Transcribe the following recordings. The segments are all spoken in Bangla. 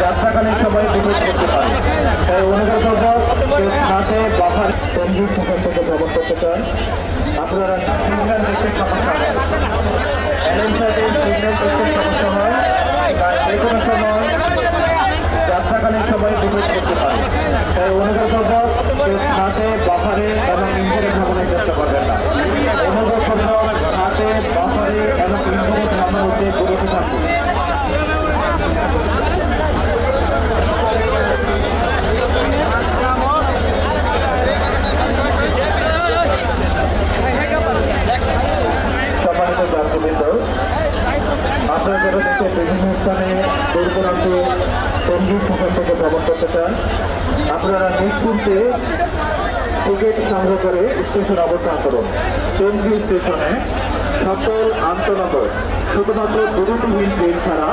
যাত্রাকালীন সময় বিদ্যুৎ করতে পারে। তাই অনুরোধ করবো হাতে বাফার বন্ধুর সেখান থেকে ভ্রমণ করতে চান আপনারা সিগন্যাল দেখতে সমস্যা হয়, সিগন্যাল দেখতে সমস্যা হয়, তাই যে কোনো সময় যাত্রাকালীন সময় বিদ্যুৎ করতে পারে। তাই অনুরোধ করবো হাতে বাফারে এবং ইঞ্জিনে ভ্রমণের চেষ্টা করবেন না। অনুরোধ করবো হাতে বাফারে এবং ইঞ্জিনে ভ্রমণ হচ্ছে বিরত থাকবে। আপনারা যারা দেখতে বিভিন্ন স্থানে দূর দূরান্ত সঙ্গীত সেখান থেকে ভ্রমণ করতে চান আপনারা নিশ্চিন্তে টিকিট সংগ্রহ করে স্টেশন অবস্থান করুন। টঙ্গী স্টেশনে সকল আন্তনগর শুধুমাত্র দ্রুতহীন ট্রেন ছাড়া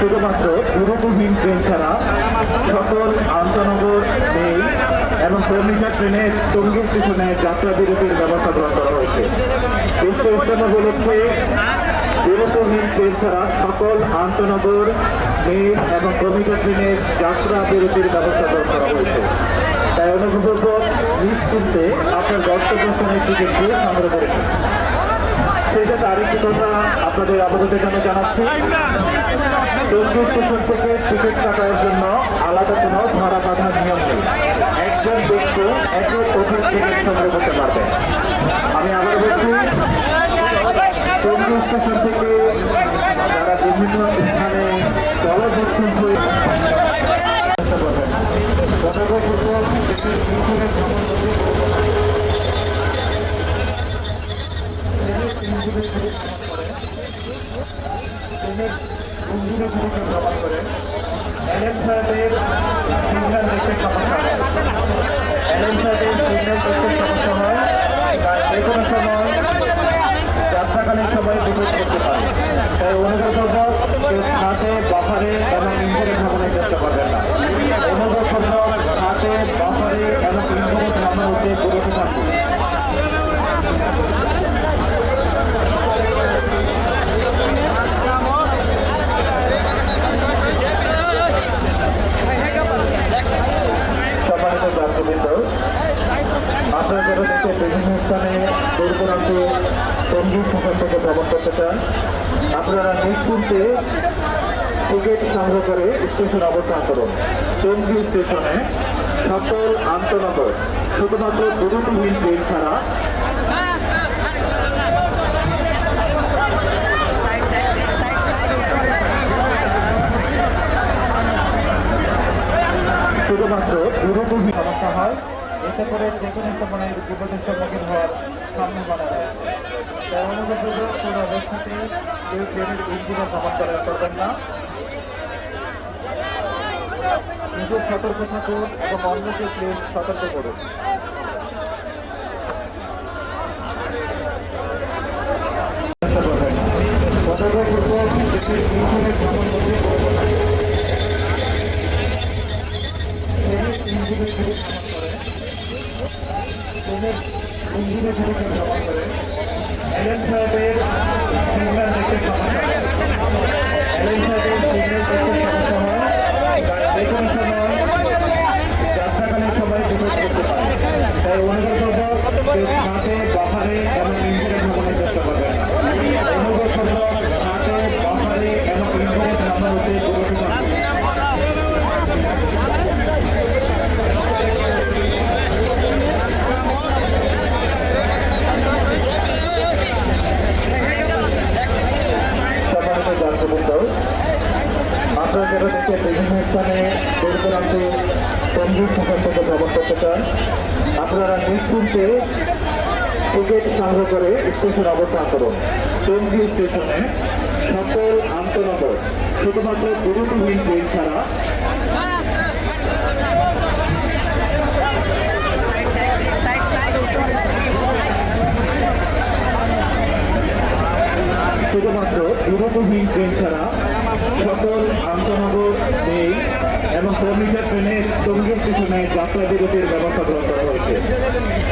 শুধুমাত্র দ্রুতহীন ট্রেন ছাড়া সকল আন্তনগর নেই এবং শ্রমিকা ট্রেনে টঙ্গী স্টেশনে যাত্রা বিরতির ব্যবস্থা গ্রহণ করা হয়েছে। বিশ্ব ইস্তেমা উপলক্ষে দ্রুতহীন ট্রেন ছাড়া সকল আন্তনগর মেল এবং শ্রমিকা ট্রেনের যাত্রা বিরতির ব্যবস্থা গ্রহণ করা হয়েছে। তাই অনুভব নিশ্চিন্তে আপনার গন্তব্যস্থানের টিকিটটি সংগ্রহ করেছেন। সেক্ষেত্রে আরেকটি কথা আপনাদের অবগতের জন্য জানাচ্ছি, টঙ্গী স্টেশন থেকে টিকিট কাটার জন্য আলাদা কোনো ধরা বাঁধার নিয়ম নেই। একজন ব্যক্তি একের অধিক টিকিট সংগ্রহ করতে পারবেন। আমি আবার বলছি, টঙ্গী স্টেশন থেকে যারা বিভিন্ন স্থানে জলদর্শন হয়ে ভ্রমণ করেন এলএম সাহেবের সিগন্যাল দেখতে সমস্যা হয়, এলএম সাহেবের সিগন্যাল দেখতে সমস্যা হয়, যে কোনো সময় যাত্রাকালীন সময় বিদ্যুৎ করতে পারে। তাই অনুরোধ করবো হাতে বাফারে এবং ইঞ্জিনে ভ্রমণের চেষ্টা করবেন না। অনুরোধ করবো হাতে বাফারে এবং ইঞ্জিনে ভ্রমণ হচ্ছে বিরত থাকবে। আপনারা যারা দেখতে বিভিন্ন স্থানে দূর দূরান্ত সঙ্গীত সেখান থেকে ভ্রমণ করতে চান আপনারা নিশ্চিন্তে টিকিট সংগ্রহ করে স্টেশন অবস্থান করুন। টঙ্গী স্টেশনে সকল আন্তনগর শুধুমাত্র দ্রুতহীন ট্রেন ছাড়া শুধুমাত্র দ্রুতহীন সমস্যা হয়, এতে করে যে কোনো সময়ের বিপদের সম্মুখীন হওয়ার সম্ভাবনা রয়েছে। তাই অনুরোধ করবো কোনো অবস্থাতে কেউ ট্রেনের ইঞ্জিনে ভ্রমণ করবেন না। নিজের সতর্ক থাকুন এবং অন্যকে প্লিজ সতর্ক করুন। ইঞ্জিনে ভ্রমণ করে এলএম সাহেবের সিগন্যাল দেখতে সমস্যা হয়, এলএম সাহেবের সিগন্যাল দেখতে সমস্যা হয়, যে কোনো সময় যাত্রাকালীন সময় বিদ্যুৎ করতে পারে। তাই অনুরোধ করবো হাতে বাফারে এবং ইঞ্জিনে ভ্রমণের চেষ্টা করবেন না। অনুরোধ করবো হাতে বাফারে এবং ইঞ্জিনে ভ্রমণ হচ্ছে বিরত থাকবে। আপনারা যারা দেখতে বিভিন্ন স্থানে দূর দূরান্ত সঙ্গীত সেখান থেকে ভ্রমণ করতে চান আপনারা নিশ্চিন্তে টিকিট সংগ্রহ করে স্টেশন অবস্থান করুন। টঙ্গী স্টেশনে সকল আন্তনগর শুধুমাত্র দ্রুতহীন ট্রেন ছাড়া শুধুমাত্র বিরতিহীন ট্রেন ছাড়া সকল আন্তনগর মেল এবং কর্মীকার ট্রেনের টঙ্গী স্টেশনে যাত্রা বিরতির ব্যবস্থা গ্রহণ করা হয়েছে।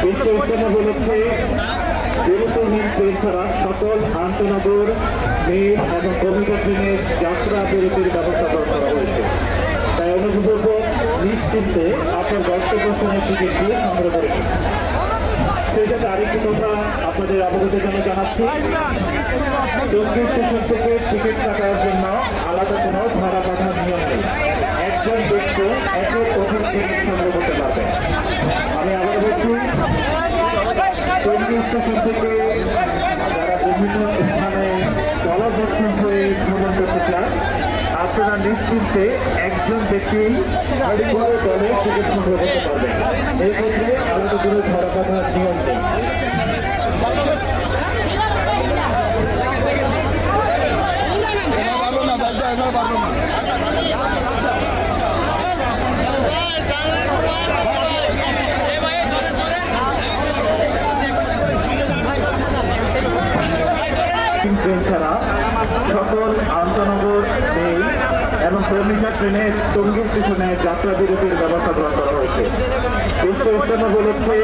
বিশ্ব ইজতেমা উপলক্ষে বিরতিহীন ট্রেন ছাড়া সকল আন্তনগর মেল এবং কর্মীকার ট্রেনের যাত্রা বিরতির ব্যবস্থা গ্রহণ করা হয়েছে। তাই অনুপূর্বক নিশ্চিন্তে আপনার গন্তব্যস্থানের টিকিট দিয়ে সংগ্রহ করেছেন। সেই সাথে আরেকটি কথা আপনাদের অবগতির জন্য জানাচ্ছি, টঙ্গী স্টেশন থেকে টিকিট কাটার জন্য আলাদা কোনো ভাড়া বাঁধার নিয়ম নেই। একজন ব্যক্তি একক অধিক টিকিট সংগ্রহ করতে পারবেন। আমি আবার বলছি, টঙ্গী স্টেশন থেকে যারা বিভিন্ন স্থানে দলবদ্ধ হয়ে ভ্রমণ করতে চান, আপনারা নিশ্চিন্তে একজন ব্যক্তি কোনো দলে টিকিট সংগ্রহ করতে পারবেন। এই ক্ষেত্রে আলাদা কোনো ধরা বাঁধার নিয়ম নেই। ট্রেন ছাড়া সকল আন্তনগর মেল এবং কর্মীকার ট্রেনের টঙ্গী স্টেশনে যাত্রা বিরতির ব্যবস্থা গ্রহণ করা হয়েছে। বিশ্ব ইজতেমা উপলক্ষে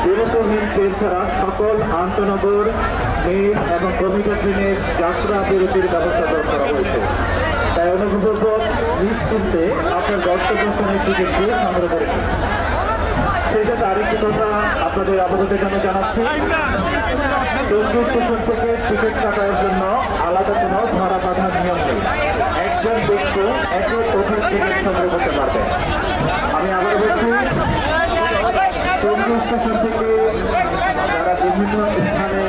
বিরতিহীন ট্রেন ছাড়া সকল আন্তনগর মেল এবং কর্মীকার ট্রেনের যাত্রা বিরতির ব্যবস্থা গ্রহণ করা হয়েছে। তাই অনুপূর্বক নিশ্চিন্তে আপনার গন্তব্যস্থানের টিকিট দিয়ে সংগ্রহ করেছেন। সেই সাথে আরেকটি কথা আপনাদের অবগতির জন্য জানাচ্ছি, টঙ্গী স্টেশন থেকে টিকিট কাটার জন্য আলাদা কোনো ভাড়া বাঁধার নিয়ম নেই। একজন ব্যক্তি একক অধিক টিকিট সংগ্রহ করতে পারবেন। আমি আবার বলছি, টঙ্গী স্টেশন থেকে যারা বিভিন্ন স্থানে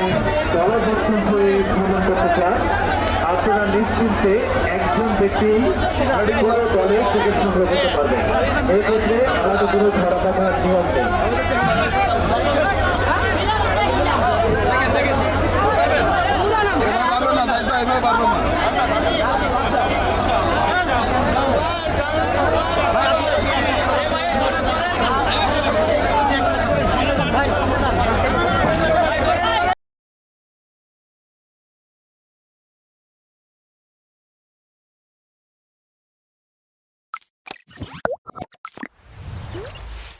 দলবদ্ধ হয়ে ভ্রমণ করতে চান, আপনারা নিশ্চিন্তে একজন ব্যক্তি কোনো দলে টিকিট সংগ্রহ করতে পারবেন। এই ক্ষেত্রে আলাদা কোনো ধরা বাঁধার নিয়ম নেই।